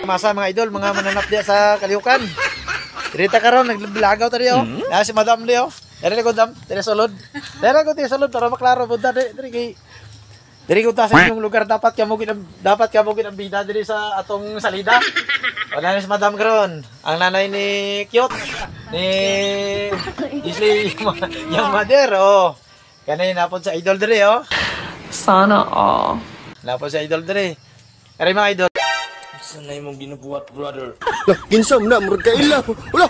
Masa mga idol, mga mananap diya sa Kaliukan. Dirita karon naglagaw ta diyo. Si Madam diyo. Dere ko dam, dere sulod. Dere ko ti sulod para maklaro punta dere kay diri ko ta sa inyong lugar dapat kamo ginang bida diri sa atong salida. Wala ni si Madam karon. Ang nanay ni Cute ni Isli yung mother oh. Kanay napod sa idol diri oh. Sana all. Napod sa idol diri. Kaya mga idol. Sanay mong ginubuhat, brother. Lah, ginsam na murag kaila. Wala,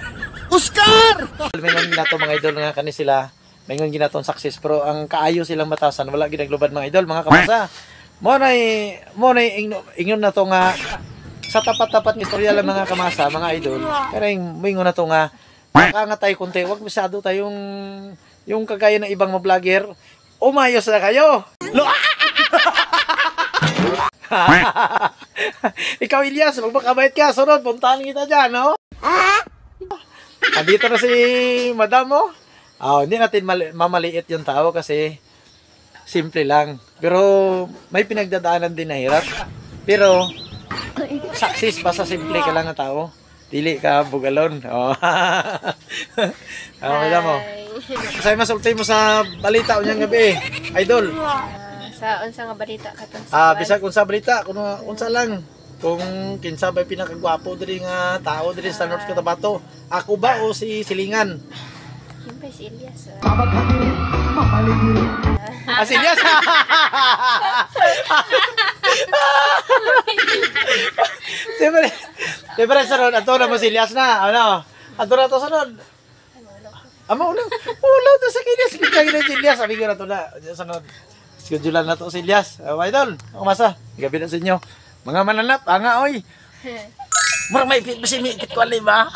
Oscar! Mingon ginato mga idol nga kani sila. Mingon ginaton success pero ang kaayo silang batasan wala ginaglubad mga idol, mga kamasa. Mo nay ingon na to nga sa tapat-tapat ng istorya lang mga kamasa, mga idol. Kaya mingon na to nga makangatay kunti, wag masyado tayong yung kagaya ng ibang mga vlogger. Umayos na kayo. Ikaw Ilyas, magpakabait ka, sunod, puntahan kita dyan, no? Andito na si Madam, oh. Hindi natin mamaliit yung tao kasi simple lang. Pero may pinagdadaanan din na hirap. Pero success basta simple ka lang na tao. Dili ka bugalon. Oh. Madam, oh. Masaya masulti mo sa balita unyang gabi, idol. Sa unsa nga balita katon Bisag unsa balita kuno unsa lang kung kinsa ba pinakagwapo diri nga tao diri sa North Cotabato. Ako ba o si Silingan? Siyempre si Elias. Si Elias. Siyempre sunod ato na mo si Elias na. Ano? Ato na to sunod. Amo ulang. Ulaw to sa Elias. Kita si Elias. Sabi ko na to na. Sunod. Schedulean na to si Elias. Idol, ako masa. Gabi na sa inyo. Mga mananap, anga oy. Murang may fit ba si Mikit ko ba?